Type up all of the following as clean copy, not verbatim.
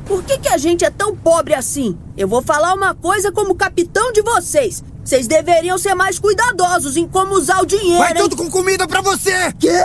Por que a gente é tão pobre assim? Eu vou falar uma coisa como capitão de vocês. Vocês deveriam ser mais cuidadosos em como usar o dinheiro, Vai tudo com comida pra você! Quê?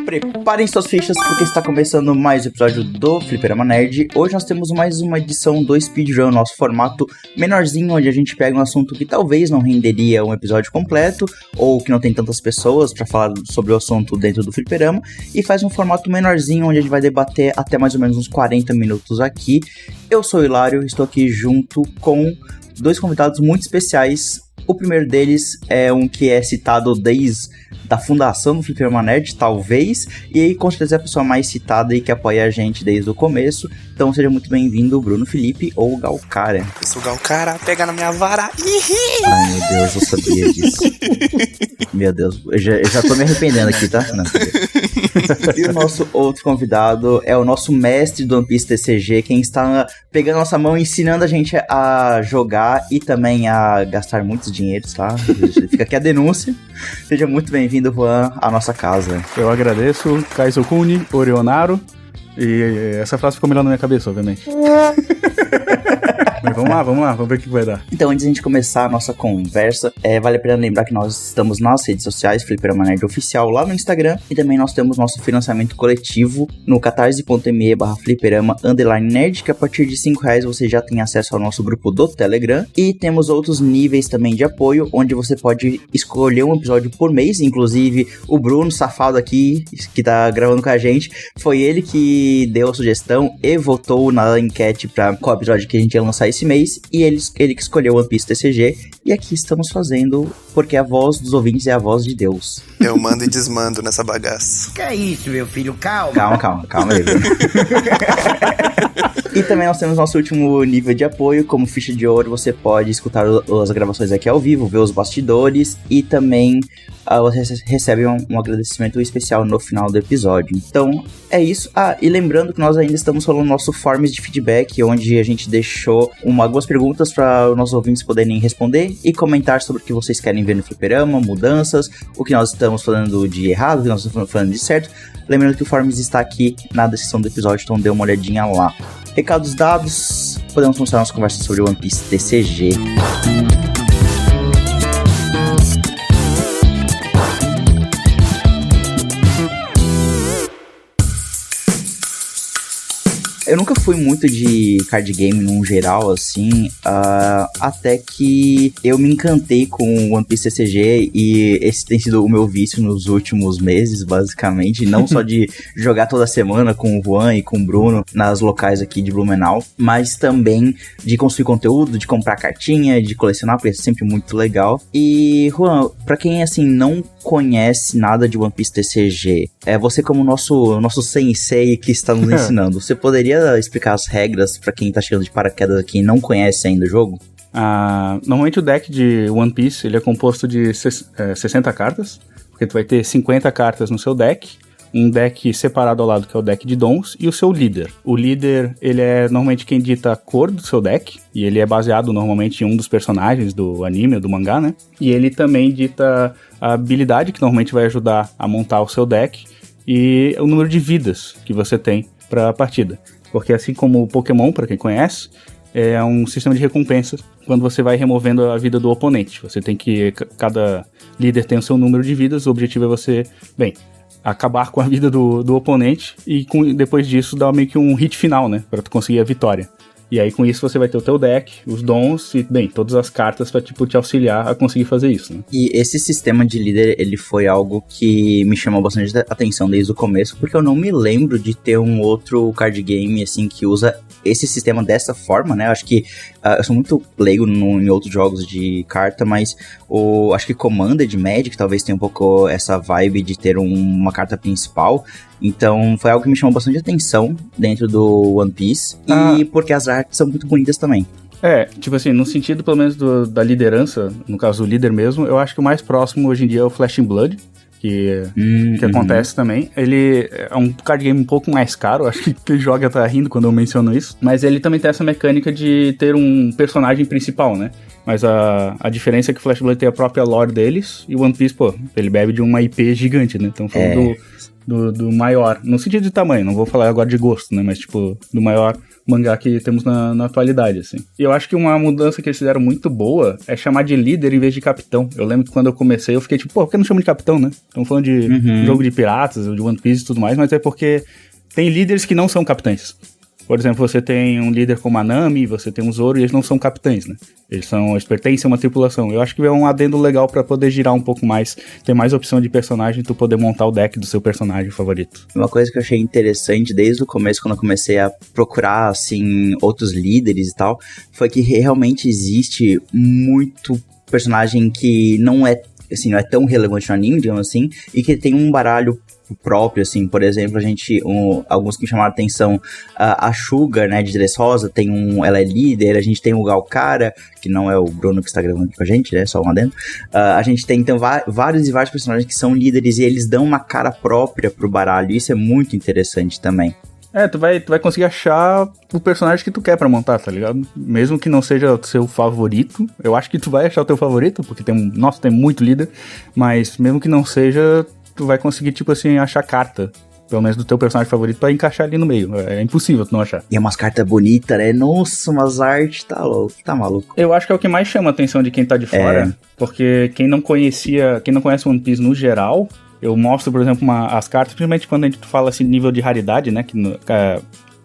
Preparem suas fichas porque está começando mais um episódio do Fliperama Nerd. Hoje nós temos mais uma edição do Speedrun, nosso formato menorzinho, onde a gente pega um assunto que talvez não renderia um episódio completo, ou que não tem tantas pessoas para falar sobre o assunto dentro do Fliperama, e faz um formato menorzinho, onde a gente vai debater até mais ou menos uns 40 minutos aqui. Eu sou o Hilário, estou aqui junto com dois convidados muito especiais. O primeiro deles é um que é citado desde da fundação do Fliperama Nerd, talvez, e aí com certeza é a pessoa mais citada e que apoia a gente desde o começo. Então seja muito bem-vindo, Bruno Felipe ou Galcara. Eu sou o Galcara, pega na minha vara. Ai, meu Deus, eu sabia disso. Meu Deus, eu já tô me arrependendo aqui, tá? Não, e o nosso outro convidado é o nosso mestre do One Piece TCG, quem está pegando a nossa mão e ensinando a gente a jogar e também a gastar muitos dinheiros, tá? Fica aqui a denúncia. Seja muito bem-vindo, Juan, à nossa casa. Eu agradeço, Kaizokuni, Orionaro, e essa frase ficou melhor na minha cabeça, obviamente. Mas vamos ver o que vai dar. Então, antes de a gente começar a nossa conversa, vale a pena lembrar que nós estamos nas redes sociais, Fliperama Nerd Oficial, lá no Instagram, e também nós temos nosso financiamento coletivo no catarse.me/fliperama_nerd, que a partir de R$5 você já tem acesso ao nosso grupo do Telegram, e temos outros níveis também de apoio, onde você pode escolher um episódio por mês, inclusive o Bruno, safado aqui, que tá gravando com a gente, foi ele que deu a sugestão e votou na enquete para qual episódio que a gente ia lançar esse mês, e ele que escolheu One Piece TCG, e aqui estamos fazendo, porque a voz dos ouvintes é a voz de Deus. Eu mando e desmando nessa bagaça. Que é isso, meu filho? Calma aí, viu? E também nós temos nosso último nível de apoio, como ficha de ouro, você pode escutar as gravações aqui ao vivo, ver os bastidores, e também você recebe um agradecimento especial no final do episódio. Então, é isso. E lembrando que nós ainda estamos falando nosso forms de feedback, onde a gente deixou algumas perguntas para os nossos ouvintes poderem responder e comentar sobre o que vocês querem ver no Fliperama, mudanças, o que nós estamos falando de errado, o que nós estamos falando de certo. Lembrando que o forms está aqui na descrição do episódio, então dê uma olhadinha lá. Recados dados, podemos começar a nossa conversa sobre One Piece TCG. Eu nunca fui muito de card game num geral, assim, até que eu me encantei com One Piece TCG, e esse tem sido o meu vício nos últimos meses, basicamente, não só de jogar toda semana com o Juan e com o Bruno nas locais aqui de Blumenau, mas também de construir conteúdo, de comprar cartinha, de colecionar, porque é sempre muito legal. E, Juan, pra quem, assim, não conhece nada de One Piece TCG, você como nosso sensei que está nos ensinando, você poderia explicar as regras pra quem tá chegando de paraquedas aqui e não conhece ainda o jogo? Normalmente o deck de One Piece ele é composto de 60 cartas, porque tu vai ter 50 cartas no seu deck, um deck separado ao lado que é o deck de dons, e o seu líder. O líder, ele é normalmente quem dita a cor do seu deck, e ele é baseado normalmente em um dos personagens do anime ou do mangá, né? E ele também dita a habilidade que normalmente vai ajudar a montar o seu deck, e o número de vidas que você tem para a partida. Porque assim como o Pokémon, para quem conhece, é um sistema de recompensas quando você vai removendo a vida do oponente. Você tem que... Cada líder tem o seu número de vidas, o objetivo é você, acabar com a vida do oponente e depois disso dar meio que um hit final, né? Para tu conseguir a vitória. E aí com isso você vai ter o teu deck, os dons e, todas as cartas pra, te auxiliar a conseguir fazer isso, né? E esse sistema de líder, ele foi algo que me chamou bastante atenção desde o começo, porque eu não me lembro de ter um outro card game, assim, que usa esse sistema dessa forma, né? Eu acho que eu sou muito leigo em outros jogos de carta, mas acho que Commander de Magic talvez tenha um pouco essa vibe de ter uma carta principal. Então foi algo que me chamou bastante atenção dentro do One Piece, e porque as artes são muito bonitas também. Tipo assim, no sentido pelo menos da liderança, no caso do líder mesmo, eu acho que o mais próximo hoje em dia é o Flesh and Blood, que acontece também. Ele é um card game um pouco mais caro, acho que quem joga tá rindo quando eu menciono isso, mas ele também tem essa mecânica de ter um personagem principal, né? Mas a diferença é que o Flash Blood tem a própria lore deles, e o One Piece, pô, ele bebe de uma IP gigante, né? Então falando do maior, no sentido de tamanho, não vou falar agora de gosto, né? Mas tipo, do maior mangá que temos na atualidade, assim. E eu acho que uma mudança que eles fizeram muito boa é chamar de líder em vez de capitão. Eu lembro que quando eu comecei, eu fiquei tipo, pô, por que não chama de capitão, né? Estamos falando de jogo de piratas, de One Piece e tudo mais, mas é porque tem líderes que não são capitães. Por exemplo, você tem um líder como a Nami, você tem um Zoro, e eles não são capitães, né? Eles pertencem a uma tripulação. Eu acho que é um adendo legal pra poder girar um pouco mais, ter mais opção de personagem, tu poder montar o deck do seu personagem favorito. Uma coisa que eu achei interessante desde o começo, quando eu comecei a procurar, assim, outros líderes e tal, foi que realmente existe muito personagem que não é, assim, não é tão relevante no anime, digamos assim, e que tem um baralho próprio, assim, por exemplo, alguns que me chamaram a atenção, a Sugar, né, de Dressrosa, ela é líder, a gente tem o Galcara, que não é o Bruno que está gravando aqui com a gente, né, só um adendo, a gente tem, então, vários personagens que são líderes e eles dão uma cara própria pro baralho, isso é muito interessante também. Tu vai conseguir achar o personagem que tu quer pra montar, tá ligado? Mesmo que não seja o seu favorito, eu acho que tu vai achar o teu favorito, porque tem muito líder, mas mesmo que não seja, tu vai conseguir, tipo assim, achar carta, pelo menos do teu personagem favorito, pra encaixar ali no meio. É impossível tu não achar. E é umas cartas bonitas, né? Nossa, umas artes, tá louco, tá maluco. Eu acho que é o que mais chama a atenção de quem tá de fora, porque quem não conhece One Piece no geral, eu mostro, por exemplo, as cartas, principalmente quando a gente fala assim, nível de raridade, né,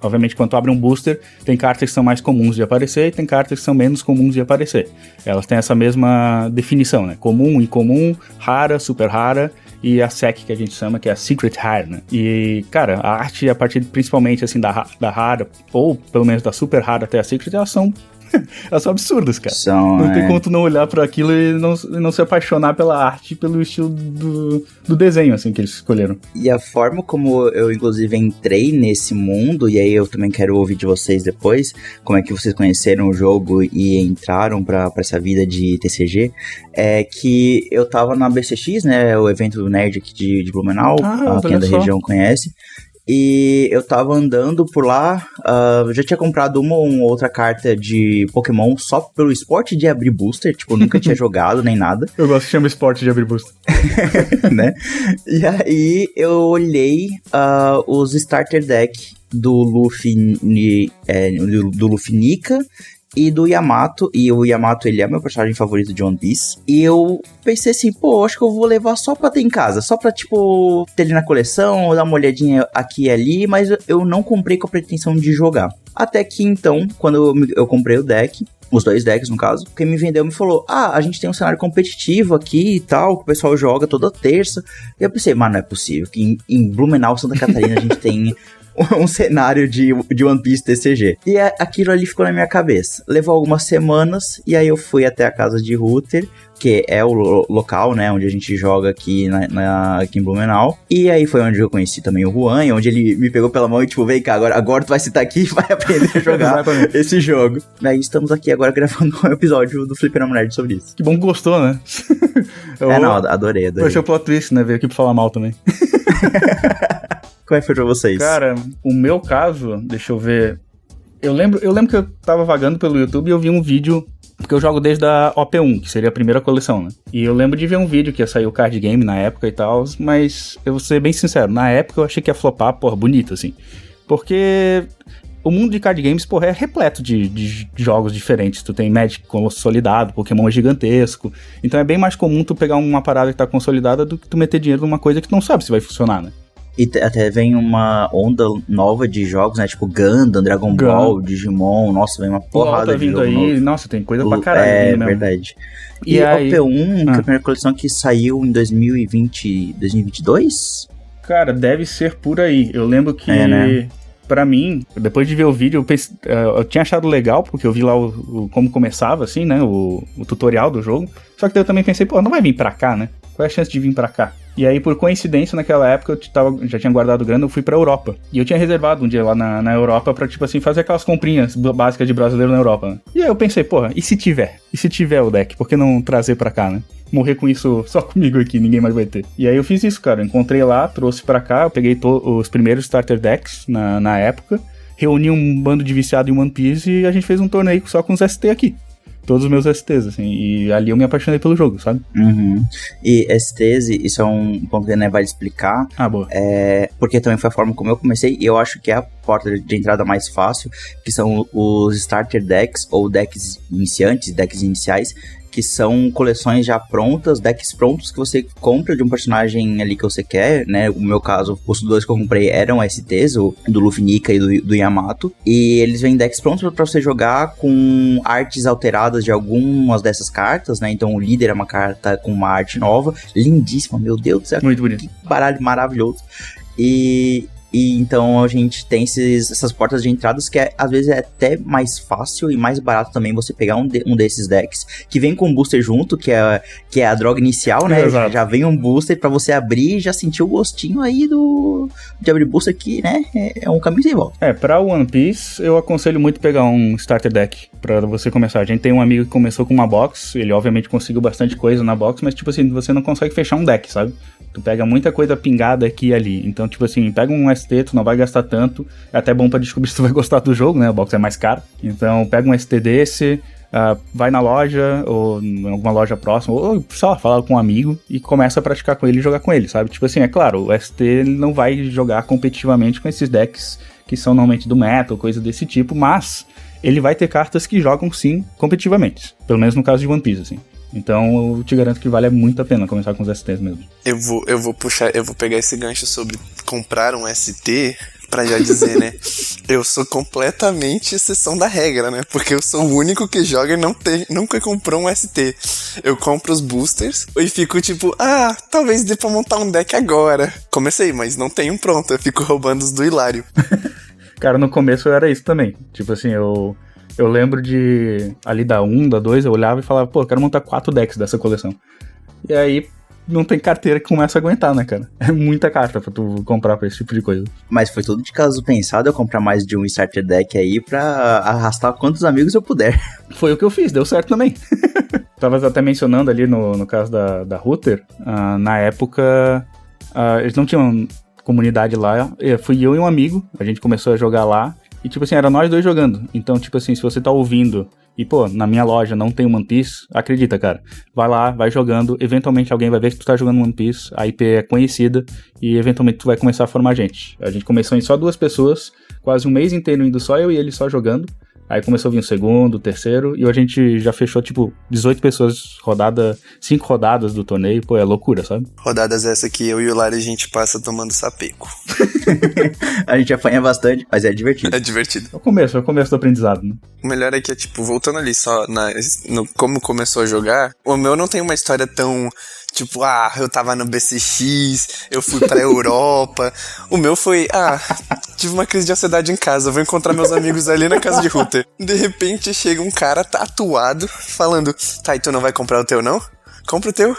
obviamente, quando tu abre um booster, tem cartas que são mais comuns de aparecer e tem cartas que são menos comuns de aparecer. Elas têm essa mesma definição, né? Comum, incomum, rara, super rara e a SEC, que a gente chama, que é a Secret Rare, né? E, cara, a arte, a partir principalmente, assim, da rara, ou pelo menos da super rara até a Secret, elas são absurdas, cara. Não tem como tu não olhar pra aquilo e não se apaixonar pela arte, pelo estilo do desenho, assim, que eles escolheram. E a forma como eu, inclusive, entrei nesse mundo, e aí eu também quero ouvir de vocês depois, como é que vocês conheceram o jogo e entraram pra essa vida de TCG, é que eu tava na BCX, né, o evento do Nerd aqui de Blumenau, quem é da região conhece. E eu tava andando por lá, já tinha comprado uma ou outra carta de Pokémon só pelo esporte de abrir booster, tipo, nunca tinha jogado nem nada. Eu gosto de chamar esporte de abrir booster. Né? E aí eu olhei os starter deck do Luffy Nika e do Yamato, e o Yamato, ele é meu personagem favorito de One Piece, e eu pensei assim, pô, acho que eu vou levar só pra ter em casa, só pra, tipo, ter ele na coleção, dar uma olhadinha aqui e ali, mas eu não comprei com a pretensão de jogar. Até que, então, quando eu comprei o deck, os dois decks, no caso, quem me vendeu me falou, a gente tem um cenário competitivo aqui e tal, que o pessoal joga toda terça, e eu pensei, mas não é possível, que em Blumenau, Santa Catarina, a gente tem um cenário de One Piece TCG. E aquilo ali ficou na minha cabeça. Levou algumas semanas, e aí eu fui até a casa de Ruther, que é o local, né, onde a gente joga aqui, aqui em Blumenau. E aí foi onde eu conheci também o Juan, onde ele me pegou pela mão e tipo, vem cá, agora tu vai sentar aqui e vai aprender a jogar esse jogo. E aí estamos aqui agora gravando um episódio do Fliperama Nerd sobre isso. Que bom que gostou, né? Não, adorei. Eu achei o plot twist, né, veio aqui pra falar mal também. Como é que foi pra vocês? Cara, o meu caso, deixa eu ver. Eu lembro que eu tava vagando pelo YouTube e eu vi um vídeo, porque eu jogo desde a OP1, que seria a primeira coleção, né? E eu lembro de ver um vídeo que ia sair o card game na época e tal, mas eu vou ser bem sincero, na época eu achei que ia flopar, bonito, assim. Porque o mundo de card games, é repleto de jogos diferentes. Tu tem Magic consolidado, Pokémon gigantesco. Então é bem mais comum tu pegar uma parada que tá consolidada do que tu meter dinheiro numa coisa que tu não sabe se vai funcionar, né? E até vem uma onda nova de jogos, né? Tipo Gundam, Dragon Ball, Digimon. Nossa, vem uma porrada de jogo aí. novo. Nossa, tem coisa pra caralho. É, verdade. E aí, a OP1, que é a primeira coleção que saiu em 2022? Cara, deve ser por aí. Eu lembro que, né? Pra mim, depois de ver o vídeo, eu tinha achado legal, porque eu vi lá como começava, assim, né? O tutorial do jogo. Só que daí eu também pensei, não vai vir pra cá, né? Qual é a chance de vir pra cá? E aí, por coincidência, naquela época, já tinha guardado grana, eu fui pra Europa. E eu tinha reservado um dia lá na Europa pra, tipo assim, fazer aquelas comprinhas básicas de brasileiro na Europa, né? E aí eu pensei, porra, e se tiver? E se tiver o deck? Por que não trazer pra cá, né? Morrer com isso só comigo aqui, ninguém mais vai ter. E aí eu fiz isso, cara. Eu encontrei lá, trouxe pra cá, eu peguei os primeiros starter decks na época, reuni um bando de viciado em One Piece e a gente fez um torneio só com os ST aqui. Todos os meus STs, assim, e ali eu me apaixonei pelo jogo, sabe? Uhum. E STs, isso é um ponto que a Né vai explicar. Ah, boa. Porque também foi a forma como eu comecei, e eu acho que é a porta de entrada mais fácil, que são os starter decks, ou decks iniciantes, decks iniciais, que são coleções já prontas, decks prontos que você compra de um personagem ali que você quer, né? No meu caso, os dois que eu comprei eram STs, o do Luffy Nika e do Yamato, e eles vêm decks prontos pra você jogar com artes alteradas de algumas dessas cartas, né? Então o líder é uma carta com uma arte nova, lindíssima, meu Deus do céu. Muito bonito. Que baralho maravilhoso. E então a gente tem essas portas de entradas que às vezes é até mais fácil e mais barato também você pegar um desses decks que vem com um booster junto, que é a droga inicial, né? Exato. Já vem um booster pra você abrir e já sentir o gostinho aí de abrir booster que, né? É um caminho sem volta. Pra One Piece, eu aconselho muito pegar um starter deck pra você começar. A gente tem um amigo que começou com uma box, ele obviamente conseguiu bastante coisa na box, mas tipo assim, você não consegue fechar um deck, sabe? Tu pega muita coisa pingada aqui e ali. Então, tipo assim, pega um ST, tu não vai gastar tanto. É até bom pra descobrir se tu vai gostar do jogo, né? A box é mais cara. Então, pega um ST desse, vai na loja, ou em alguma loja próxima, ou sei lá, fala com um amigo e começa a praticar com ele e jogar com ele, sabe? Tipo assim, é claro, o ST não vai jogar competitivamente com esses decks que são normalmente do meta, ou coisa desse tipo, mas ele vai ter cartas que jogam sim competitivamente. Pelo menos no caso de One Piece, assim. Então eu te garanto que vale muito a pena começar com os STs mesmo. Eu vou pegar esse gancho sobre comprar um ST pra já dizer, né? Eu sou completamente exceção da regra, né? Porque eu sou o único que joga e nunca comprou um ST. Eu compro os boosters e fico tipo, talvez dê pra montar um deck agora. Comecei, mas não tenho um pronto. Eu fico roubando os do Hilário. Cara, no começo eu era isso também. Tipo assim, eu lembro de, ali da 1, da 2, eu olhava e falava, pô, eu quero montar 4 decks dessa coleção. E aí, não tem carteira que começa a aguentar, né, cara? É muita carta pra tu comprar pra esse tipo de coisa. Mas foi tudo de caso pensado eu comprar mais de um starter deck aí pra arrastar quantos amigos eu puder. Foi o que eu fiz, deu certo também. Tava até mencionando ali no caso da Router, na época, eles não tinham comunidade lá, fui eu e um amigo, a gente começou a jogar lá, e tipo assim, era nós dois jogando. Então, tipo assim, se você tá ouvindo e, pô, na minha loja não tem One Piece, acredita, cara. Vai lá, vai jogando, eventualmente alguém vai ver que tu tá jogando One Piece, a IP é conhecida, e eventualmente tu vai começar a formar gente. A gente começou em só 2 pessoas, quase um mês inteiro indo só eu e ele só jogando. Aí começou a vir o segundo, o terceiro, e a gente já fechou, tipo, 18 pessoas, 5 rodadas do torneio. Pô, é loucura, sabe? Rodadas essa que eu e o Lari a gente passa tomando sapeco. A gente apanha bastante, mas é divertido. É divertido. É o começo do aprendizado, né? O melhor é que, tipo, voltando ali só no como começou a jogar, o meu não tem uma história tão... Tipo, eu tava no BCX, eu fui pra Europa. O meu foi, tive uma crise de ansiedade em casa, vou encontrar meus amigos ali na casa de Router. De repente chega um cara tatuado, falando, tá, e tu não vai comprar o teu não? Compra o teu.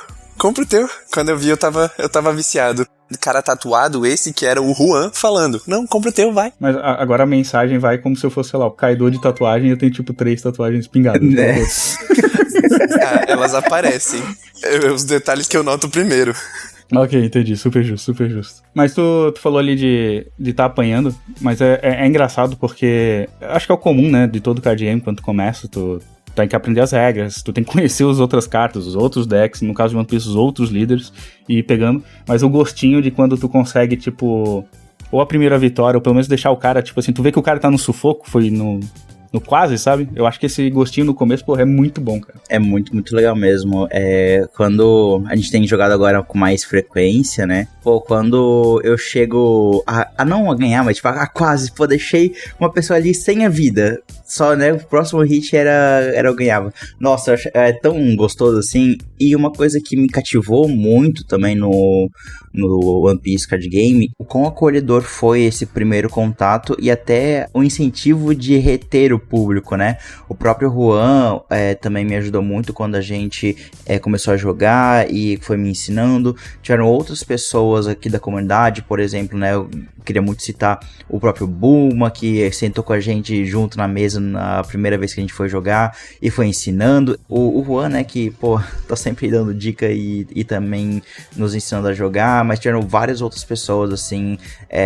Quando eu vi, eu tava viciado. O cara tatuado, esse que era o Juan, falando, não, compra o teu, vai. Mas agora a mensagem vai como se eu fosse, sei lá, o caidor de tatuagem e eu tenho, tipo, 3 tatuagens pingadas. Né? Elas aparecem. Os detalhes que eu noto primeiro. Ok, entendi. Super justo. Mas tu falou ali de tá apanhando, mas é engraçado porque acho que é o comum, né, de todo card game, quando tu começa, tu tem que aprender as regras, tu tem que conhecer as outras cartas, os outros decks, no caso de One Piece, os outros líderes, e ir pegando, mas o gostinho de quando tu consegue, tipo, ou a primeira vitória, ou pelo menos deixar o cara, tipo assim, tu vê que o cara tá no sufoco, foi no quase, sabe? Eu acho que esse gostinho no começo, pô, é muito bom, cara. É muito, muito legal mesmo. Quando a gente tem jogado agora com mais frequência, né? Pô, quando eu chego a não ganhar, mas tipo, quase, pô, deixei uma pessoa ali sem a vida. Só, né? O próximo hit era eu ganhava. Nossa, é tão gostoso assim. E uma coisa que me cativou muito também no One Piece Card Game, o quão acolhedor foi esse primeiro contato e até o incentivo de reter o público, né? O próprio Juan também me ajudou muito quando a gente começou a jogar e foi me ensinando. Tiveram outras pessoas aqui da comunidade, por exemplo, né? Eu queria muito citar o próprio Bulma, que sentou com a gente junto na mesa na primeira vez que a gente foi jogar e foi ensinando. O Juan, né? Que, pô, tá sempre dando dica e também nos ensinando a jogar, mas tiveram várias outras pessoas, assim,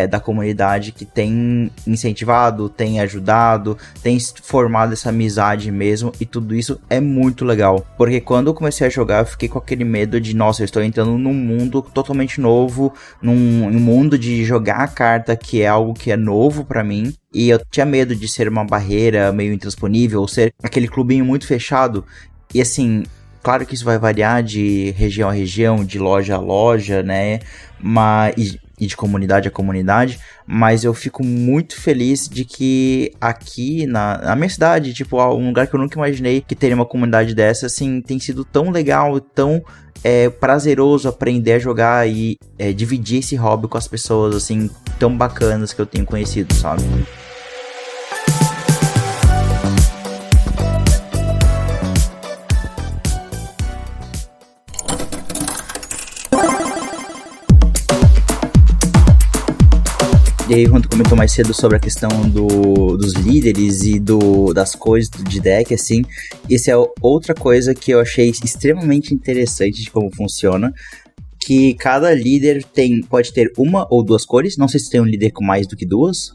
da comunidade que tem incentivado, tem ajudado, tem formado essa amizade mesmo, e tudo isso é muito legal, porque quando eu comecei a jogar eu fiquei com aquele medo de, nossa, eu estou entrando num mundo totalmente novo, num mundo de jogar a carta, que é algo que é novo pra mim, e eu tinha medo de ser uma barreira meio intransponível, ou ser aquele clubinho muito fechado, e assim, claro que isso vai variar de região a região, de loja a loja, né, e de comunidade a comunidade, mas eu fico muito feliz de que aqui na minha cidade, tipo, um lugar que eu nunca imaginei que teria uma comunidade dessa, assim, tem sido tão legal, tão prazeroso aprender a jogar e dividir esse hobby com as pessoas, assim, tão bacanas que eu tenho conhecido, sabe? E aí, quando comentou mais cedo sobre a questão dos líderes e das coisas de deck, assim, isso é outra coisa que eu achei extremamente interessante de como funciona, que cada líder pode ter uma ou duas cores, não sei se tem um líder com mais do que duas,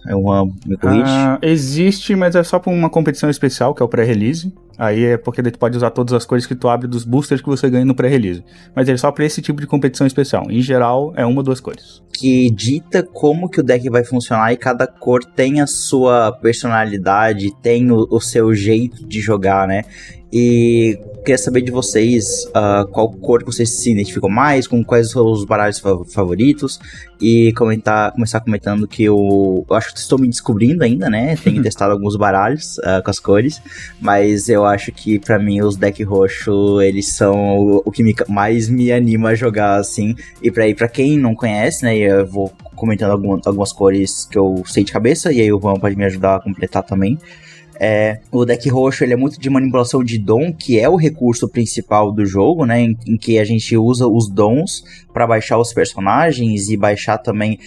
me corrige. Existe, mas é só pra uma competição especial, que é o pré-release. Aí é porque tu pode usar todas as cores que tu abre dos boosters que você ganha no pré-release. Mas é só pra esse tipo de competição especial. Em geral, é uma ou duas cores. Que dita como que o deck vai funcionar e cada cor tem a sua personalidade, tem o seu jeito de jogar, né? E queria saber de vocês qual cor que vocês se identificam mais, com quais são os baralhos favoritos, e começar comentando que eu acho que estou me descobrindo ainda, né? Tenho testado alguns baralhos com as cores, mas eu acho que pra mim os deck roxo, eles são o que mais me anima a jogar, assim. E pra quem não conhece, né, eu vou comentando algumas cores que eu sei de cabeça, e aí o Juan pode me ajudar a completar também. O deck roxo, ele é muito de manipulação de dom, que é o recurso principal do jogo, né, em que a gente usa os dons para baixar os personagens e baixar também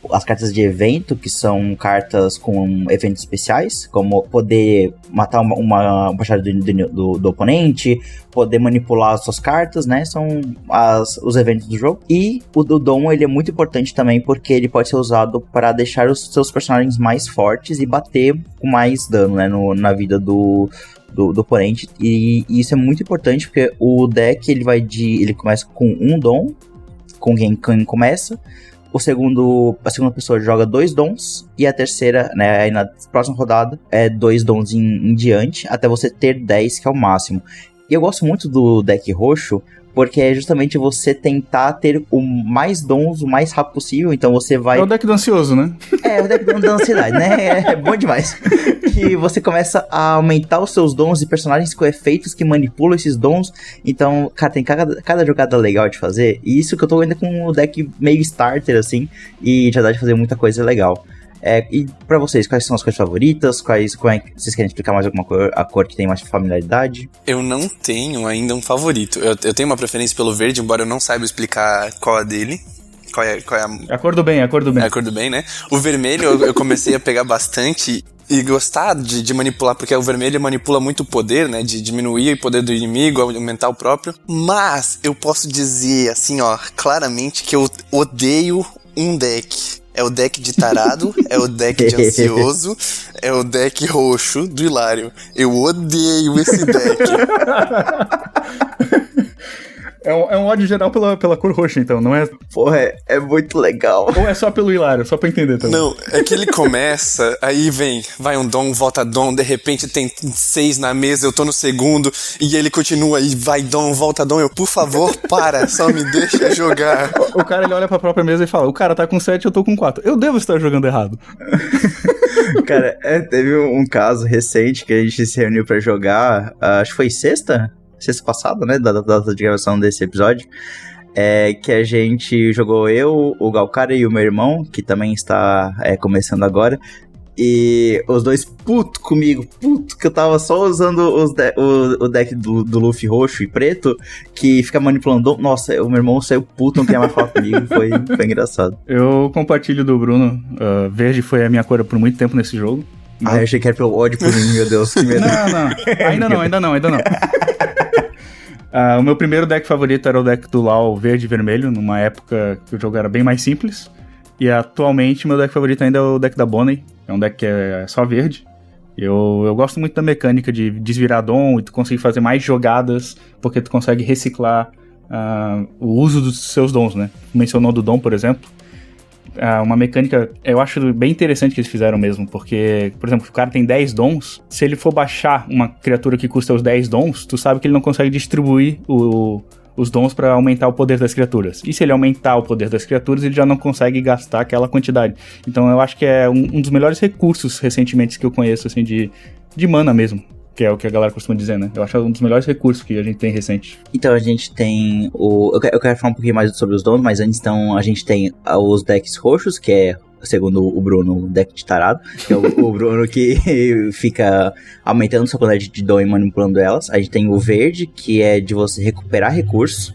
as cartas de evento, que são cartas com eventos especiais, como poder matar uma baixada do oponente, poder manipular as suas cartas, né, são os eventos do jogo. E o do dom, ele é muito importante também, porque ele pode ser usado para deixar os seus personagens mais fortes e bater com mais dano, né, na vida do oponente, e isso é muito importante porque o deck ele começa com um dom, com quem começa, a segunda pessoa joga 2 dons, e a terceira, né, aí na próxima rodada, 2 dons em diante, até você ter 10, que é o máximo. E eu gosto muito do deck roxo, porque é justamente você tentar ter o mais dons o mais rápido possível, então você vai... É o deck do ansioso, né? É o deck da ansiedade, né? É bom demais. Que você começa a aumentar os seus dons e personagens com efeitos que manipulam esses dons. Então, cara, tem cada jogada legal de fazer. E isso que eu tô ainda com o deck meio starter, assim, e já dá de fazer muita coisa legal. E pra vocês, quais são as cores favoritas? Vocês querem explicar mais alguma cor, a cor que tem mais familiaridade? Eu não tenho ainda um favorito. Eu tenho uma preferência pelo verde, embora eu não saiba explicar qual é dele. Qual é a cor do bem, a cor do bem. É a cor do bem, né? O vermelho eu comecei a pegar bastante e gostar de manipular, porque o vermelho manipula muito o poder, né? De diminuir o poder do inimigo, aumentar o próprio. Mas eu posso dizer, assim, ó, claramente que eu odeio um deck. É o deck de tarado, é o deck de ansioso, é o deck roxo do Hilário. Eu odeio esse deck. É um ódio geral pela cor roxa, então, não é? Porra, é muito legal. Ou é só pelo Hilário, só pra entender também? Não, é que ele começa, aí vai um dom, volta dom, de repente tem 6 na mesa, eu tô no segundo, e ele continua, e vai dom, volta dom, por favor, para, só me deixa jogar. O cara, ele olha pra própria mesa e fala, o cara tá com 7, eu tô com 4. Eu devo estar jogando errado. Cara, teve um caso recente que a gente se reuniu pra jogar, acho que foi sexta passada, né, da data de gravação desse episódio, que a gente jogou eu, o Galcara e o meu irmão, que também está começando agora, E os dois puto comigo, que eu tava só usando o deck do Luffy roxo e preto, que fica manipulando. Nossa, o meu irmão saiu puto, não queria mais falar comigo, foi engraçado. Eu compartilho do Bruno, verde foi a minha cor por muito tempo nesse jogo. Ah, eu achei que era pelo ódio por mim, meu Deus, que medo. Não, ainda não. O meu primeiro deck favorito era o deck do LoL verde e vermelho, numa época que o jogo era bem mais simples. E atualmente meu deck favorito ainda é o deck da Bonnie. É um deck que é só verde. Eu gosto muito da mecânica de desvirar dom e tu conseguir fazer mais jogadas, porque tu consegue reciclar o uso dos seus dons, né? Mencionou do dom, por exemplo. Uma mecânica, eu acho bem interessante que eles fizeram mesmo, porque, por exemplo, o cara tem 10 dons, se ele for baixar uma criatura que custa os 10 dons, tu sabe que ele não consegue distribuir os dons para aumentar o poder das criaturas. E se ele aumentar o poder das criaturas, ele já não consegue gastar aquela quantidade. Então eu acho que é um dos melhores recursos recentemente que eu conheço, assim, de mana mesmo. Que é o que a galera costuma dizer, né? Eu acho um dos melhores recursos que a gente tem recente. Então a gente tem eu quero falar um pouquinho mais sobre os dons, mas antes então a gente tem os decks roxos, que é, segundo o Bruno, o deck de tarado, que é o Bruno que fica aumentando sua quantidade de dom e manipulando elas. A gente tem o verde, que é de você recuperar recursos.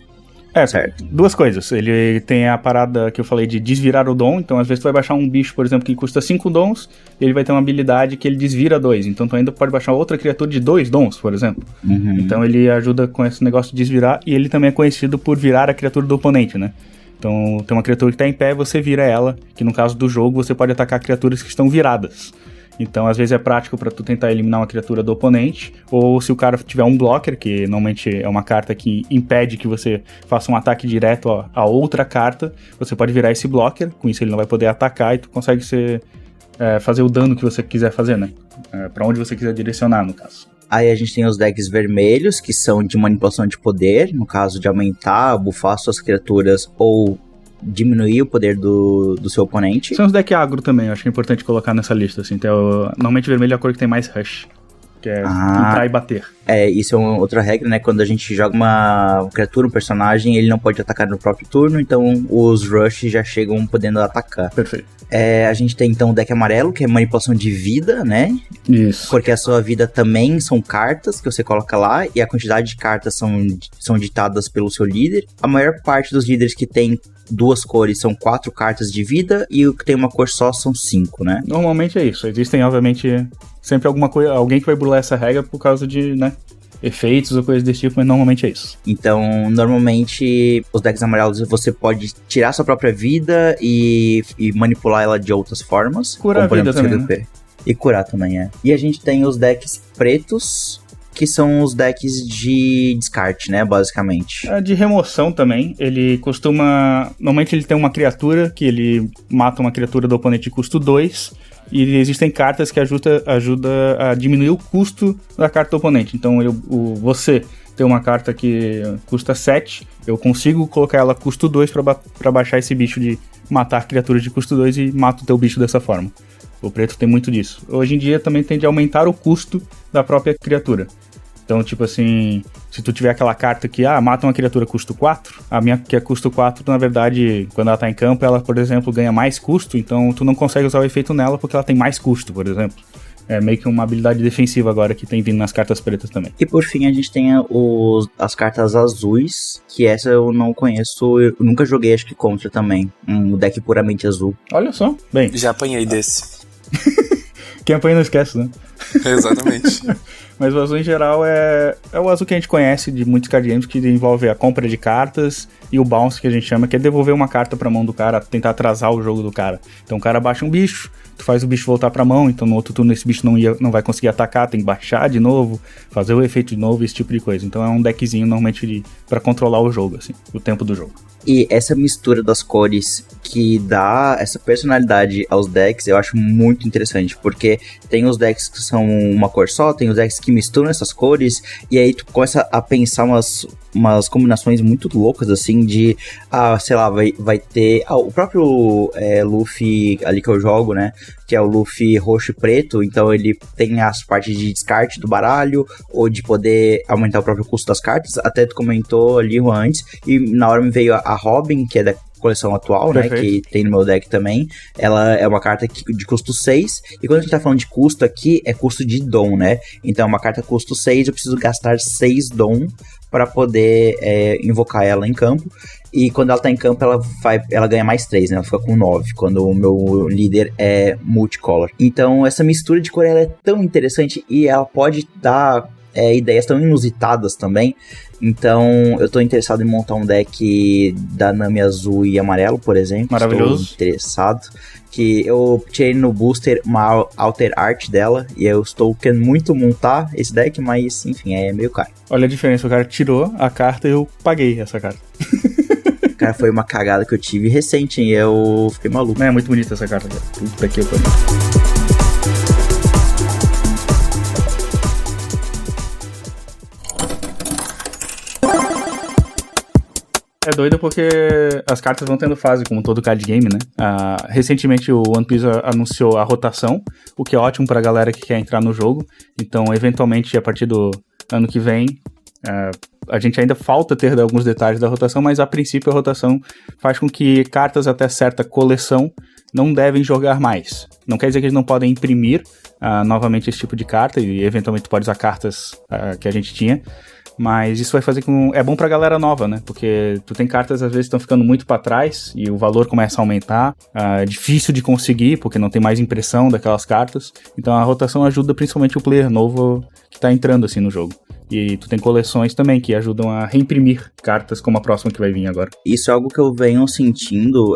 Certo. Duas coisas. Ele tem a parada que eu falei de desvirar o dom. Então, às vezes, tu vai baixar um bicho, por exemplo, que custa 5 dons, ele vai ter uma habilidade que ele desvira 2. Então, tu ainda pode baixar outra criatura de 2 dons, por exemplo. Uhum. Então, ele ajuda com esse negócio de desvirar. E ele também é conhecido por virar a criatura do oponente, né? Então, tem uma criatura que tá em pé, você vira ela. Que no caso do jogo, você pode atacar criaturas que estão viradas. Então, às vezes é prático pra tu tentar eliminar uma criatura do oponente, ou se o cara tiver um blocker, que normalmente é uma carta que impede que você faça um ataque direto a outra carta, você pode virar esse blocker, com isso ele não vai poder atacar e tu consegue fazer o dano que você quiser fazer, né? Pra onde você quiser direcionar, no caso. Aí a gente tem os decks vermelhos, que são de manipulação de poder, no caso de aumentar, buffar suas criaturas ou diminuir o poder do seu oponente. São os decks agro também, eu acho que é importante colocar nessa lista, assim. Normalmente vermelho é a cor que tem mais rush, que é entrar e bater. Isso é outra regra, né? Quando a gente joga uma criatura, um personagem, ele não pode atacar no próprio turno, então os rush já chegam podendo atacar. Perfeito. A gente tem então o deck amarelo, que é manipulação de vida, né? Isso. Porque a sua vida também são cartas que você coloca lá, e a quantidade de cartas são ditadas pelo seu líder. A maior parte dos líderes que tem 2 cores são 4 cartas de vida, e o que tem uma cor só são 5, né? Normalmente é isso. Existem, obviamente, sempre alguém que vai burlar essa regra por causa de, né, efeitos ou coisas desse tipo, mas normalmente é isso. Então, normalmente, os decks amarelos você pode tirar sua própria vida e manipular ela de outras formas. Curar a vida também, né? E curar também, E a gente tem os decks pretos, que são os decks de descarte, né, basicamente. De remoção também, ele costuma... Normalmente ele tem uma criatura, que ele mata uma criatura do oponente de custo 2, e existem cartas que ajudam a diminuir o custo da carta do oponente. Então você tem uma carta que custa 7, eu consigo colocar ela custo 2 pra baixar esse bicho de matar criaturas de custo 2 e mata o teu bicho dessa forma. O preto tem muito disso. Hoje em dia também tende a aumentar o custo da própria criatura. Então, tipo assim, se tu tiver aquela carta que, mata uma criatura custo 4, a minha que é custo 4, na verdade, quando ela tá em campo, ela, por exemplo, ganha mais custo, então tu não consegue usar o efeito nela porque ela tem mais custo, por exemplo. É meio que uma habilidade defensiva agora que tem vindo nas cartas pretas também. E por fim a gente tem as cartas azuis, que essa eu não conheço, eu nunca joguei, acho que contra também. Um deck puramente azul. Olha só, bem. Já apanhei desse. Quem apanha não esquece, né? Exatamente. Mas o azul em geral é o azul que a gente conhece de muitos card games, que envolve a compra de cartas e o bounce, que a gente chama, que é devolver uma carta pra mão do cara, tentar atrasar o jogo do cara. Então o cara baixa um bicho, tu faz o bicho voltar pra mão, então no outro turno esse bicho não vai conseguir atacar, tem que baixar de novo, fazer o efeito de novo, esse tipo de coisa. Então é um deckzinho normalmente pra controlar o jogo, assim, o tempo do jogo. E essa mistura das cores que dá essa personalidade aos decks, eu acho muito interessante, porque tem os decks que são uma cor só, tem os decks que misturam essas cores, e aí tu começa a pensar umas combinações muito loucas, assim, de, sei lá, vai ter o próprio Luffy ali que eu jogo, né, que é o Luffy roxo e preto, então ele tem as partes de descarte do baralho, ou de poder aumentar o próprio custo das cartas, até tu comentou ali antes, e na hora me veio a Robin, que é coleção atual, Perfeito. né, que tem no meu deck também. Ela é uma carta de custo 6, e quando a gente tá falando de custo aqui, é custo de Dom, né? Então, uma carta custo 6, eu preciso gastar 6 Dom para poder invocar ela em campo. E quando ela tá em campo, ela ganha mais 3, né? Ela fica com 9, quando o meu líder é multicolor. Então, essa mistura de cor ela é tão interessante e ela pode dar ideias tão inusitadas também. Então, eu tô interessado em montar um deck da Nami azul e amarelo, por exemplo. Maravilhoso. Estou interessado. Que eu tirei no booster uma alter art dela, e eu estou querendo muito montar esse deck, mas, enfim, é meio caro. Olha a diferença, o cara tirou a carta e eu paguei essa carta. Cara, foi uma cagada que eu tive recente, e eu fiquei maluco. É muito bonita essa carta, cara. Puta que pariu. É doido porque as cartas vão tendo fase, como todo card game, né? Recentemente o One Piece anunciou a rotação, o que é ótimo pra galera que quer entrar no jogo. Então, eventualmente, a partir do ano que vem, a gente ainda falta ter alguns detalhes da rotação, mas a princípio a rotação faz com que cartas até certa coleção não devem jogar mais. Não quer dizer que eles não podem imprimir novamente esse tipo de carta, e eventualmente tu pode usar cartas que a gente tinha. Mas isso vai fazer com... É bom pra galera nova, né? Porque tu tem cartas, às vezes, que estão ficando muito pra trás e o valor começa a aumentar. É difícil de conseguir, porque não tem mais impressão daquelas cartas. Então a rotação ajuda principalmente o player novo que tá entrando, assim, no jogo. E tu tem coleções também que ajudam a reimprimir cartas, como a próxima que vai vir agora. Isso é algo que eu venho sentindo,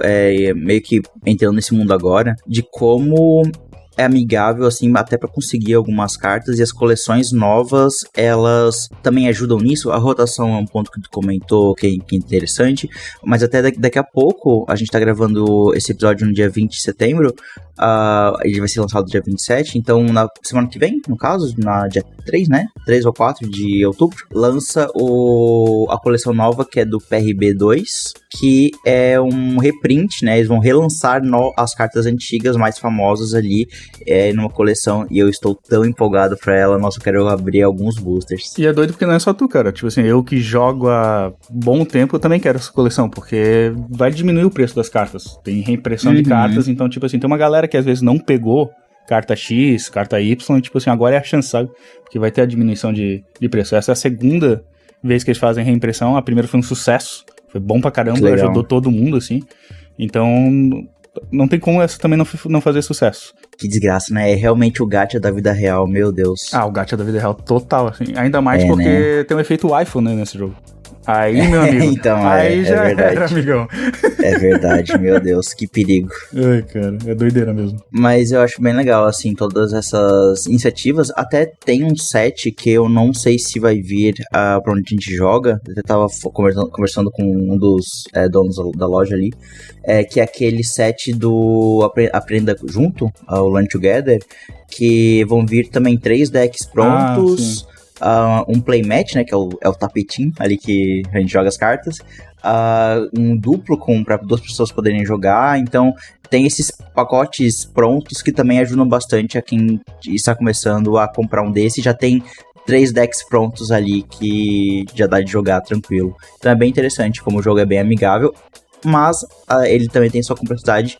meio que entrando nesse mundo agora, de como... é amigável, assim, até pra conseguir algumas cartas, e as coleções novas, elas também ajudam nisso. A rotação é um ponto que tu comentou, que é interessante, mas até daqui a pouco, a gente tá gravando esse episódio no dia 20 de setembro, ele vai ser lançado dia 27, então na semana que vem, no caso, na dia 3, né? 3 ou 4 de outubro, lança a coleção nova, que é do PRB2, que é um reprint, né? Eles vão relançar as cartas antigas mais famosas ali, numa coleção, e eu estou tão empolgado pra ela. Nossa, eu quero abrir alguns boosters. E é doido porque não é só tu, cara. Tipo assim, eu que jogo há bom tempo, eu também quero essa coleção, porque vai diminuir o preço das cartas. Tem reimpressão de cartas, então, tipo assim, tem uma galera que às vezes não pegou carta X, carta Y, e tipo assim, agora é a chance, sabe? Porque vai ter a diminuição de preço. Essa é a segunda vez que eles fazem reimpressão. A primeira foi um sucesso, foi bom pra caramba, ajudou todo mundo, assim. Então, não tem como essa também não fazer sucesso. Que desgraça, né? É realmente o gacha da vida real, meu Deus. O gacha da vida real total, assim. Ainda mais porque né? tem um efeito iPhone, né, nesse jogo. Aí, meu amigo, então, aí já verdade. era, amigão. É verdade, meu Deus, que perigo. Ai, cara, é doideira mesmo. Mas eu acho bem legal, assim, todas essas iniciativas. Até tem um set que eu não sei se vai vir pra onde a gente joga. Eu tava conversando com um dos donos da loja ali, que é aquele set do Aprenda Junto, o Learn Together, que vão vir também 3 decks prontos. Um playmat, né, que é o tapetinho ali que a gente joga as cartas, um duplo para 2 pessoas poderem jogar. Então tem esses pacotes prontos que também ajudam bastante a quem está começando a comprar um desse. Já tem 3 decks prontos ali que já dá de jogar tranquilo. Então é bem interessante como o jogo é bem amigável, mas ele também tem sua complexidade,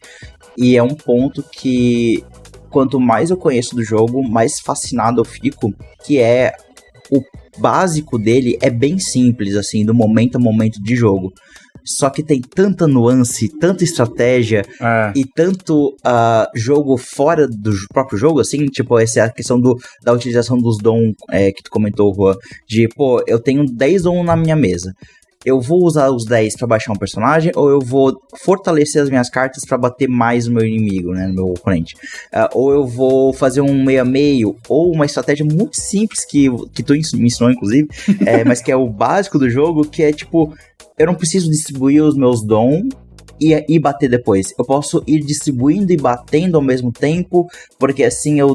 e é um ponto que quanto mais eu conheço do jogo, mais fascinado eu fico, que é o básico dele é bem simples, assim, do momento a momento de jogo. Só que tem tanta nuance, tanta estratégia e tanto jogo fora do próprio jogo, assim, tipo, essa é a questão da utilização dos dom que tu comentou, Juan, de, eu tenho 10 dom na minha mesa. Eu vou usar os 10 pra baixar um personagem, ou eu vou fortalecer as minhas cartas pra bater mais no meu inimigo, né, no meu oponente. Ou eu vou fazer um meio a meio, ou uma estratégia muito simples que tu me ensinou, inclusive, mas que é o básico do jogo, que é tipo, eu não preciso distribuir os meus dons e bater depois. Eu posso ir distribuindo e batendo ao mesmo tempo, porque assim eu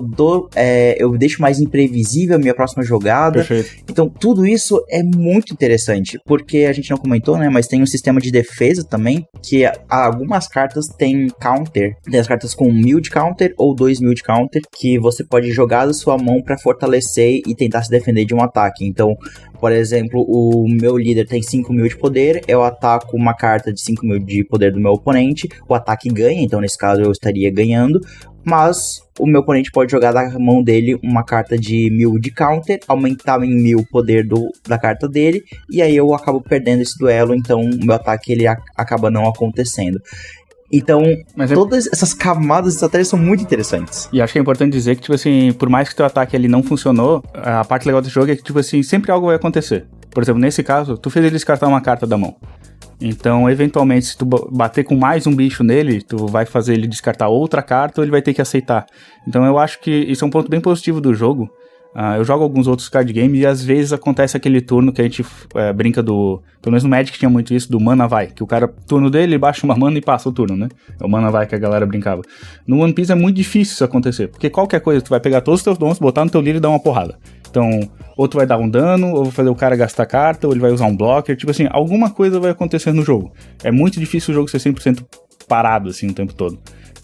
deixo mais imprevisível a minha próxima jogada. Perfeito. Então tudo isso é muito interessante, porque a gente não comentou, né, mas tem um sistema de defesa também, que algumas cartas têm counter. Tem as cartas com 1000 de counter ou 2000 de counter, que você pode jogar da sua mão para fortalecer e tentar se defender de um ataque. Então, por exemplo, o meu líder tem 5000 de poder, eu ataco uma carta de 5000 de poder do do meu oponente, o ataque ganha, então nesse caso eu estaria ganhando, mas o meu oponente pode jogar da mão dele uma carta de 1000 de counter, aumentar em 1000 o poder da carta dele, e aí eu acabo perdendo esse duelo, então o meu ataque ele acaba não acontecendo. Então, todas essas camadas de estratégia são muito interessantes. E acho que é importante dizer que, tipo assim, por mais que teu ataque ele não funcionou, a parte legal do jogo é que, tipo assim, sempre algo vai acontecer. Por exemplo, nesse caso, tu fez ele descartar uma carta da mão. Então, eventualmente, se tu bater com mais um bicho nele, tu vai fazer ele descartar outra carta ou ele vai ter que aceitar. Então, eu acho que isso é um ponto bem positivo do jogo. Eu jogo alguns outros card games e às vezes acontece aquele turno que a gente brinca do... Pelo menos no Magic tinha muito isso, do mana vai. Que o cara, turno dele, baixa uma mana e passa o turno, né? É o mana vai que a galera brincava. No One Piece é muito difícil isso acontecer. Porque qualquer coisa, tu vai pegar todos os teus dons, botar no teu livro e dar uma porrada. Então, ou tu vai dar um dano, ou vai fazer o cara gastar carta, ou ele vai usar um blocker. Tipo assim, alguma coisa vai acontecer no jogo. É muito difícil o jogo ser 100% parado, assim, o tempo todo.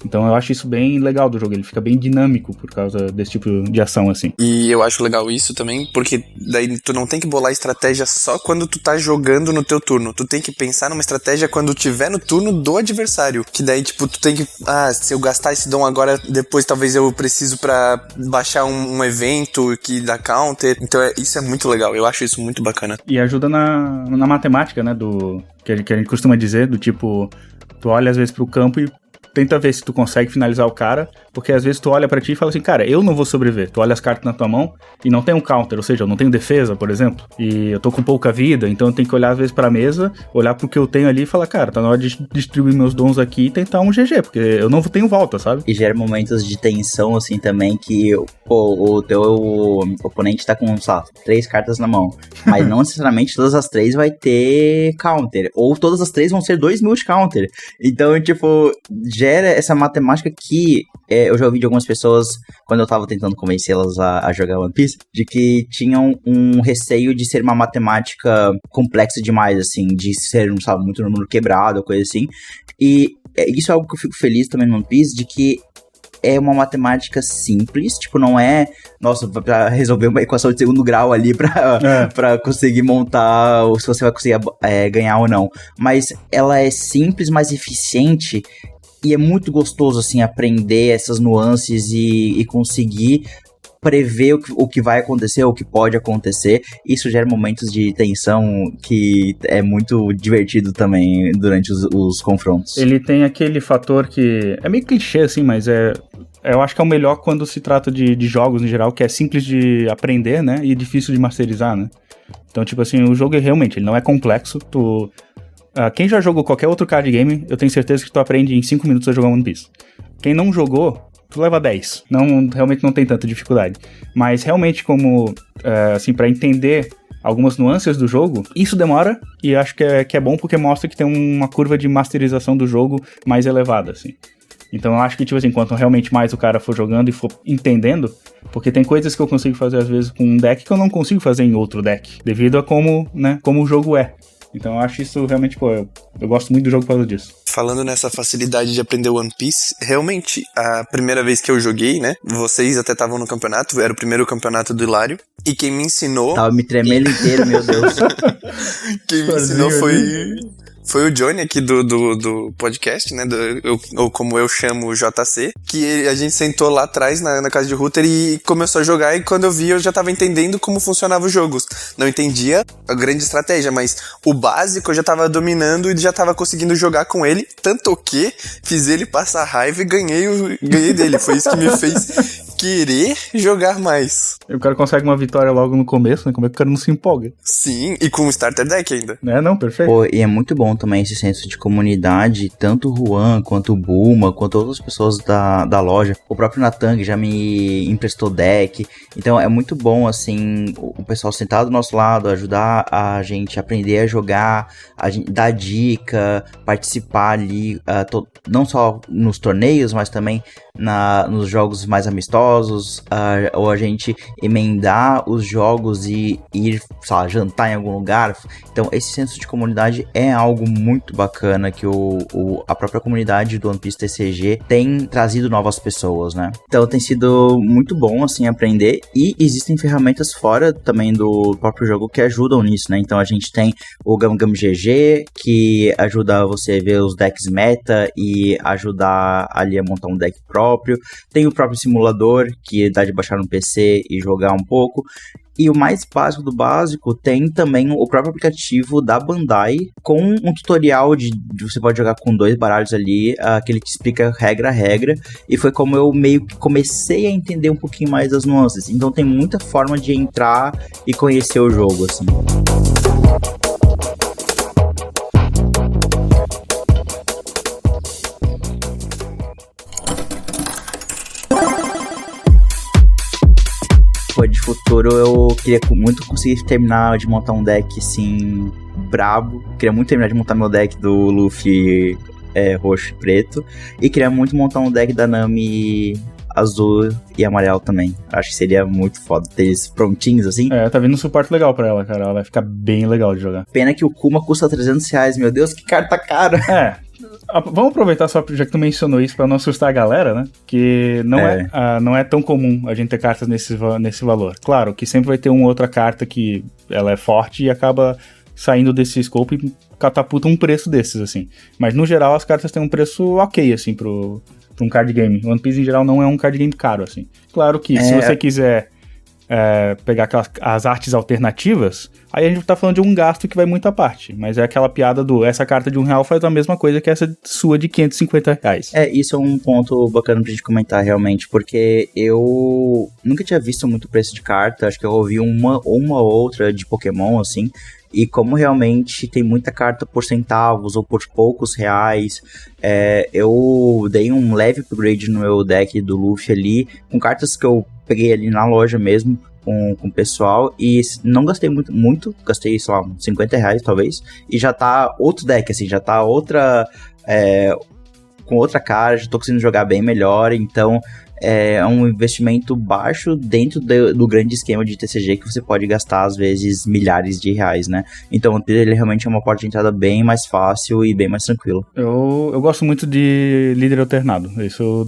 Então eu acho isso bem legal do jogo, ele fica bem dinâmico por causa desse tipo de ação, assim. E eu acho legal isso também, porque daí tu não tem que bolar estratégia só quando tu tá jogando no teu turno. Tu tem que pensar numa estratégia quando tiver no turno do adversário. Que daí, tipo, tu tem que... se eu gastar esse dom agora, depois talvez eu preciso pra baixar um evento que dá counter. Então isso é muito legal, eu acho isso muito bacana. E ajuda na matemática, né, que a gente costuma dizer, do tipo... Tu olha às vezes pro campo e tenta ver se tu consegue finalizar o cara, porque às vezes tu olha pra ti e fala assim, cara, eu não vou sobreviver. Tu olha as cartas na tua mão e não tem um counter, ou seja, eu não tenho defesa, por exemplo, e eu tô com pouca vida, então eu tenho que olhar às vezes pra mesa, olhar pro que eu tenho ali e falar, cara, tá na hora de distribuir meus dons aqui e tentar um GG, porque eu não tenho volta, sabe? E gera momentos de tensão, assim, também, que o teu oponente tá com, sei lá, 3 cartas na mão, mas não necessariamente todas as 3 vai ter counter, ou todas as 3 vão ser 2000 de counter. Então, tipo, gera essa matemática que eu já ouvi de algumas pessoas, quando eu tava tentando convencê-las a jogar One Piece, de que tinham um receio de ser uma matemática complexa demais, assim, de ser, sabe, muito número quebrado, coisa assim. E isso é algo que eu fico feliz também no One Piece, de que é uma matemática simples, tipo, não é, nossa, pra resolver uma equação de segundo grau ali pra conseguir montar, ou se você vai conseguir ganhar ou não. Mas ela é simples, mas eficiente, e é muito gostoso, assim, aprender essas nuances e conseguir prever o que vai acontecer, o que pode acontecer. Isso gera momentos de tensão que é muito divertido também durante os confrontos. Ele tem aquele fator que é meio clichê, assim, mas eu acho que é o melhor quando se trata de jogos em geral, que é simples de aprender, né, e difícil de masterizar, né. Então, tipo assim, o jogo realmente, ele não é complexo, quem já jogou qualquer outro card game, eu tenho certeza que tu aprende em 5 minutos a jogar One Piece. Quem não jogou, tu leva 10. Realmente não tem tanta dificuldade. Mas realmente como, assim, pra entender algumas nuances do jogo, isso demora e acho que é bom porque mostra que tem uma curva de masterização do jogo mais elevada, assim. Então eu acho que, tipo assim, quanto realmente mais o cara for jogando e for entendendo, porque tem coisas que eu consigo fazer às vezes com um deck que eu não consigo fazer em outro deck, devido a como o jogo é. Então eu acho isso realmente, eu gosto muito do jogo por causa disso. Falando nessa facilidade de aprender One Piece, realmente, a primeira vez que eu joguei, né, vocês até estavam no campeonato, era o primeiro campeonato do Hilário, e quem me ensinou... Tava me tremendo inteiro, meu Deus. Quem me ensinou foi o Johnny aqui do podcast, né, ou como eu chamo, o JC, que a gente sentou lá atrás na casa de router e começou a jogar, e quando eu vi eu já tava entendendo como funcionava os jogos. Não entendia a grande estratégia, mas o básico eu já tava dominando e já tava conseguindo jogar com ele, tanto que fiz ele passar raiva e ganhei dele. Foi isso que me fez querer jogar mais. E o cara consegue uma vitória logo no começo, né? Como é que o cara não se empolga? Sim, e com o starter deck ainda. Não, perfeito. E é muito bom também esse senso de comunidade, tanto o Juan, quanto o Bulma, quanto outras pessoas da loja. O próprio Natan, que já me emprestou deck. Então é muito bom, assim, o pessoal sentar do nosso lado, ajudar a gente a aprender a jogar, a gente dar dica, participar ali, não só nos torneios, mas também nos jogos mais amistosos, amistosos, ou a gente emendar os jogos e ir, sei lá, jantar em algum lugar. Então esse senso de comunidade é algo muito bacana que a própria comunidade do One Piece TCG tem trazido novas pessoas, né? Então tem sido muito bom, assim, aprender, e existem ferramentas fora também do próprio jogo que ajudam nisso, né? Então a gente tem o Gam Gam GG, que ajuda você a ver os decks meta e ajudar ali a montar um deck próprio. Tem o próprio simulador, que dá de baixar no PC e jogar um pouco. E o mais básico do básico, tem também o próprio aplicativo da Bandai, com um tutorial de você pode jogar com 2 baralhos ali, que ele te explica regra a regra, e foi como eu meio que comecei a entender um pouquinho mais das nuances. Então tem muita forma de entrar e conhecer o jogo, assim. De futuro eu queria muito conseguir terminar de montar um deck assim brabo. Queria muito terminar de montar meu deck do Luffy roxo e preto, e queria muito montar um deck da Nami azul e amarelo também. Acho que seria muito foda ter eles prontinhos assim. Tá vindo um suporte legal pra ela, cara. Ela vai ficar bem legal de jogar. Pena que o Kuma custa R$300, meu Deus, que carta cara. Vamos aproveitar só, já que tu mencionou isso, pra não assustar a galera, né? Que não é tão comum a gente ter cartas nesse valor. Claro que sempre vai ter uma outra carta que ela é forte e acaba saindo desse scope e catapulta um preço desses, assim. Mas no geral as cartas têm um preço ok, assim, pra um card game. One Piece em geral não é um card game caro, assim. Claro que se você quiser pegar as artes alternativas, aí a gente tá falando de um gasto que vai muito à parte, mas é aquela piada essa carta de R$1 faz a mesma coisa que essa sua de R$550. Isso é um ponto bacana pra gente comentar realmente, porque eu nunca tinha visto muito preço de carta, acho que eu ouvi uma outra de Pokémon, assim, e como realmente tem muita carta por centavos ou por poucos reais, eu dei um leve upgrade no meu deck do Luffy ali, com cartas que eu peguei ali na loja mesmo, com o pessoal, e não gastei muito, gastei, sei lá, R$50 talvez, e já tá outro deck, assim, já tá com outra cara, já tô conseguindo jogar bem melhor, então é um investimento baixo dentro do grande esquema de TCG que você pode gastar, às vezes, milhares de reais, né? Então, ele realmente é uma porta de entrada bem mais fácil e bem mais tranquilo. Eu gosto muito de líder alternado, isso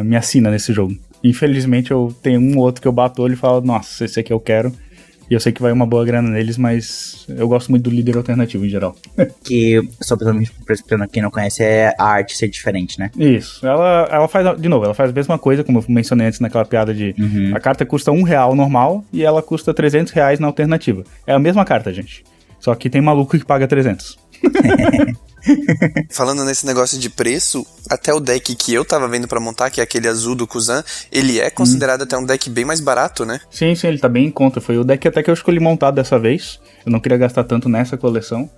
me assina nesse jogo. Infelizmente, eu tenho um ou outro que eu bato o olho e falo, nossa, esse aqui eu quero. E eu sei que vai uma boa grana neles, mas eu gosto muito do líder alternativo em geral. Que, só pra quem não conhece, é a arte ser diferente, né? Isso. Ela faz, de novo, ela faz a mesma coisa, como eu mencionei antes naquela piada de a carta custa R$1 normal e ela custa R$300 na alternativa. É a mesma carta, gente. Só que tem maluco que paga 300. Falando nesse negócio de preço, até o deck que eu tava vendo pra montar, que é aquele azul do Kuzan, ele é considerado até um deck bem mais barato, né? Sim, ele tá bem em conta. Foi o deck até que eu escolhi montar dessa vez. Eu não queria gastar tanto nessa coleção.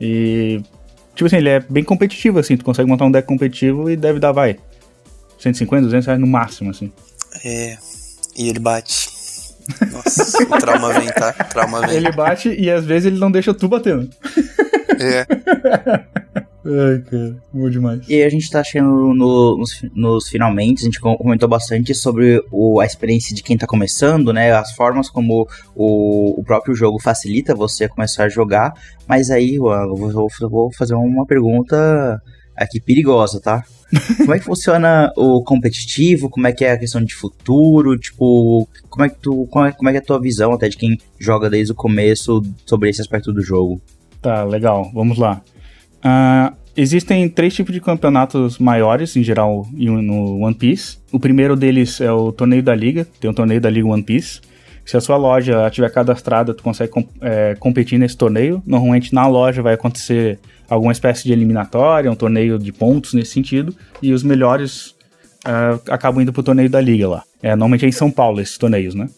E, tipo assim, ele é bem competitivo, assim. Tu consegue montar um deck competitivo e deve dar, R$150, R$200 no máximo, assim. E ele bate. Nossa, o trauma vem, tá? O trauma vem. Ele bate e às vezes ele não deixa tu batendo. Ai, cara, bom demais. E a gente tá chegando nos finalmente, a gente comentou bastante sobre a experiência de quem tá começando, né, as formas como o próprio jogo facilita você a começar a jogar, mas aí, Juan, eu vou fazer uma pergunta aqui perigosa, tá? Como é que funciona o competitivo? Como é que é a questão de futuro? Tipo, como é que é a tua visão até de quem joga desde o começo sobre esse aspecto do jogo? Tá, legal, vamos lá. Existem 3 tipos de campeonatos maiores, em geral, no One Piece. O primeiro deles é o Torneio da Liga, tem o Torneio da Liga One Piece. Se a sua loja estiver cadastrada, tu consegue competir nesse torneio. Normalmente na loja vai acontecer alguma espécie de eliminatória, um torneio de pontos nesse sentido, e os melhores acabam indo pro Torneio da Liga lá. Normalmente é em São Paulo esses torneios, né?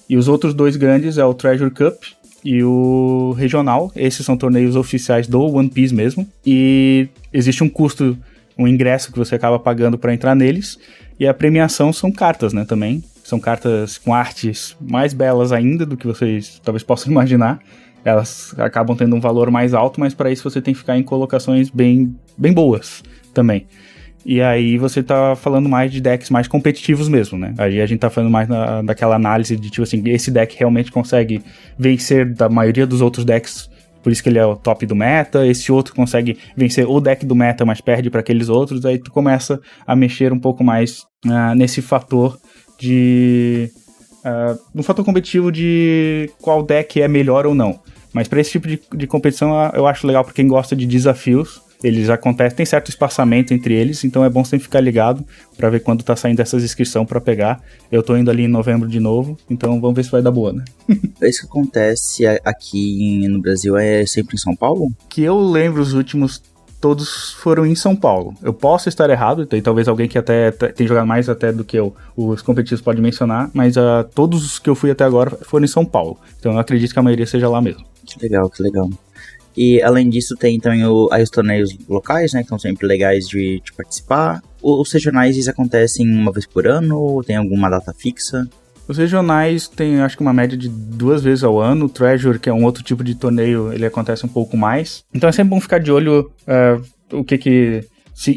E os outros 2 grandes é o Treasure Cup e o Regional. Esses são torneios oficiais do One Piece mesmo, e existe um custo, um ingresso que você acaba pagando para entrar neles, e a premiação são cartas, né, também. São cartas com artes mais belas ainda do que vocês talvez possam imaginar. Elas acabam tendo um valor mais alto, mas para isso você tem que ficar em colocações bem boas também. E aí você tá falando mais de decks mais competitivos mesmo, né? Aí a gente tá falando mais daquela análise de, tipo assim, esse deck realmente consegue vencer da maioria dos outros decks, por isso que ele é o top do meta, esse outro consegue vencer o deck do meta, mas perde para aqueles outros, aí tu começa a mexer um pouco mais nesse fator de... no fator competitivo de qual deck é melhor ou não. Mas para esse tipo de competição eu acho legal para quem gosta de desafios. Eles acontecem, tem certo espaçamento entre eles, então é bom sempre ficar ligado pra ver quando tá saindo essas inscrições pra pegar. Eu tô indo ali em novembro de novo, então vamos ver se vai dar boa, né? Isso que acontece aqui no Brasil é sempre em São Paulo? Que eu lembro, os últimos todos foram em São Paulo. Eu posso estar errado, tem talvez alguém que até tem jogado mais até do que eu, os competitivos pode mencionar, mas todos os que eu fui até agora foram em São Paulo. Então eu acredito que a maioria seja lá mesmo. Que legal, que legal. E além disso tem também os torneios locais, né, que são sempre legais de participar. Os regionais eles acontecem uma vez por ano ou tem alguma data fixa? Os regionais tem acho que uma média de 2 vezes ao ano. O Treasure, que é um outro tipo de torneio, ele acontece um pouco mais. Então é sempre bom ficar de olho o que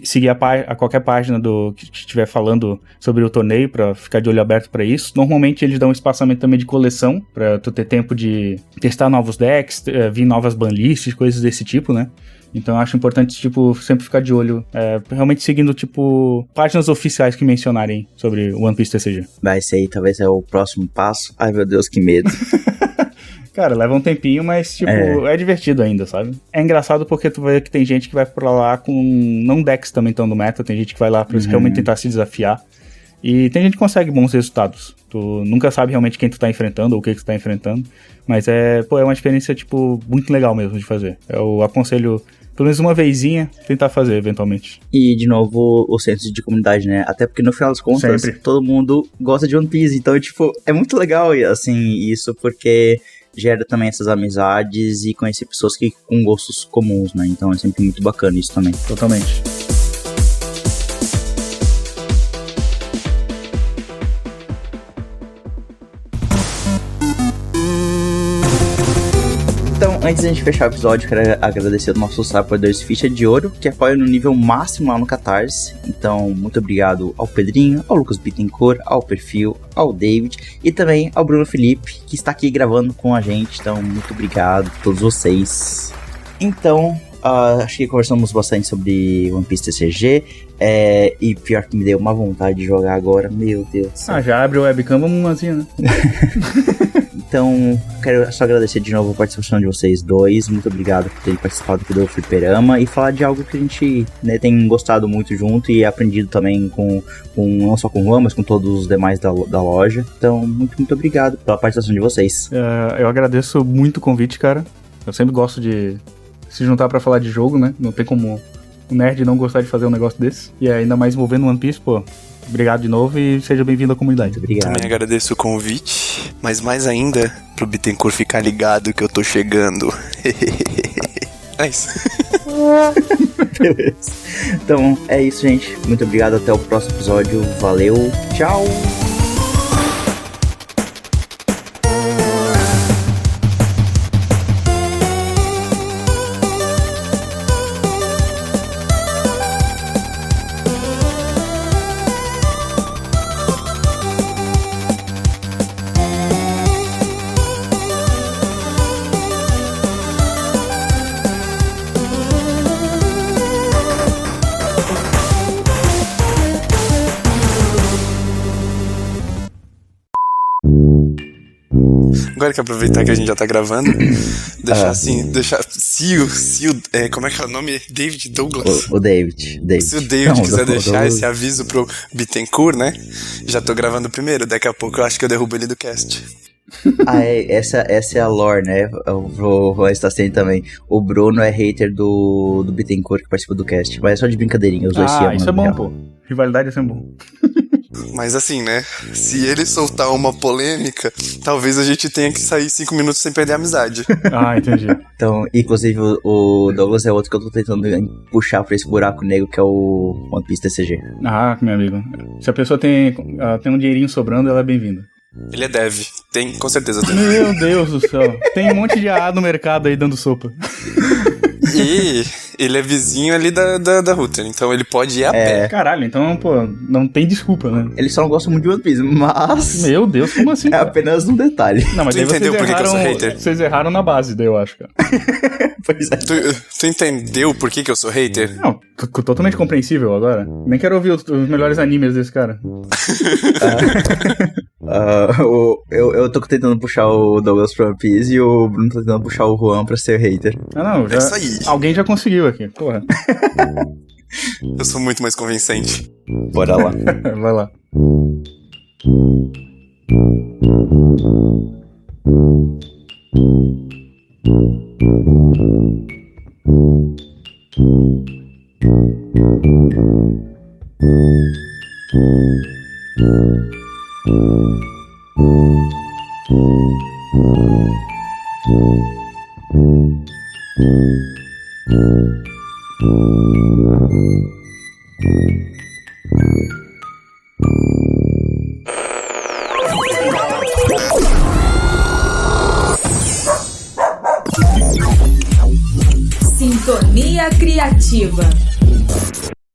seguir a qualquer página que estiver falando sobre o torneio, pra ficar de olho aberto pra isso. Normalmente eles dão um espaçamento também de coleção, pra tu ter tempo de testar novos decks, vir novas banlists, coisas desse tipo, né? Então eu acho importante, tipo, sempre ficar de olho, realmente seguindo, tipo, páginas oficiais que mencionarem sobre o One Piece TCG. Esse aí talvez é o próximo passo. Ai meu Deus, que medo. Cara, leva um tempinho, mas, tipo, é divertido ainda, sabe? É engraçado porque tu vê que tem gente que vai pra lá com... Não decks também tão no meta, tem gente que vai lá pra realmente tentar se desafiar. E tem gente que consegue bons resultados. Tu nunca sabe realmente quem tu tá enfrentando ou o que tu tá enfrentando. Mas é uma experiência, tipo, muito legal mesmo de fazer. Eu aconselho, pelo menos uma vezinha, tentar fazer, eventualmente. E, de novo, o senso de comunidade, né? Até porque, no final das contas, todo mundo gosta de One Piece. Então, tipo, é muito legal, assim, isso, porque... gera também essas amizades e conhecer pessoas com gostos comuns, né? Então é sempre muito bacana isso também. Totalmente. Então, antes da gente fechar o episódio, quero agradecer aos nossos apoiadores Ficha de Ouro, que apoiam no nível máximo lá no Catarse. Então, muito obrigado ao Pedrinho, ao Lucas Bittencourt, ao Perfil, ao David e também ao Bruno Felipe, que está aqui gravando com a gente. Então, muito obrigado a todos vocês. Então, acho que conversamos bastante sobre One Piece TCG. E pior que me deu uma vontade de jogar agora, meu Deus. Já abre o webcam, vamos umazinha, né? Então, quero só agradecer de novo a participação de vocês dois. Muito obrigado por terem participado aqui do Fliperama e falar de algo que a gente, né, tem gostado muito junto e aprendido também com não só com o Juan, mas com todos os demais da loja. Então, muito obrigado pela participação de vocês. Eu agradeço muito o convite, cara. Eu sempre gosto de se juntar pra falar de jogo, né? Não tem como o nerd não gostar de fazer um negócio desse. E ainda mais envolvendo One Piece, pô. Obrigado de novo e seja bem-vindo à comunidade. Muito obrigado. Também agradeço o convite, mas mais ainda pro Bittencourt ficar ligado que eu tô chegando. É isso. Beleza. Então, é isso, gente. Muito obrigado. Até o próximo episódio. Valeu. Tchau. Agora que aproveitar que a gente já tá gravando, como é que é o nome? David Douglas? O David. Se o David quiser deixar esse aviso pro Bittencourt, né? Já tô gravando primeiro, daqui a pouco eu acho que eu derrubo ele do cast. Essa é a lore, né? Vou estar sendo também. O Bruno é hater do Bittencourt que participa do cast, mas é só de brincadeirinha, os dois se amam. Isso é bom, pô. Rivalidade é sempre bom. Mas assim, né? Se ele soltar uma polêmica, talvez a gente tenha que sair 5 minutos sem perder a amizade. Entendi. Então, inclusive, o Douglas é outro que eu tô tentando puxar pra esse buraco negro que é o One Piece TCG. Meu amigo. Se a pessoa tem um dinheirinho sobrando, ela é bem-vinda. Ele é dev. Tem, com certeza tem. Meu Deus do céu. Tem um monte de AA no mercado aí dando sopa. ele é vizinho ali da Ruther, então ele pode ir a pé. Caralho, então, pô, não tem desculpa, né? Ele só não gosta muito de One Piece, mas... Meu Deus, como assim? É cara? apenas um detalhe. Não, mas Tu daí vocês entendeu por que que eu sou erraram, hater? vocês erraram na base, daí eu acho, cara. Pois é. Tu entendeu por que eu sou hater? Não, totalmente compreensível agora. Nem quero ouvir os melhores animes desse cara. Eu tô tentando puxar o Douglas pro One Piece e o Bruno tá tentando puxar o Juan pra ser hater. Não, já, É isso aí. alguém já conseguiu aqui, porra. Eu sou muito mais convincente. Bora lá. Vai lá. Sintonia Criativa.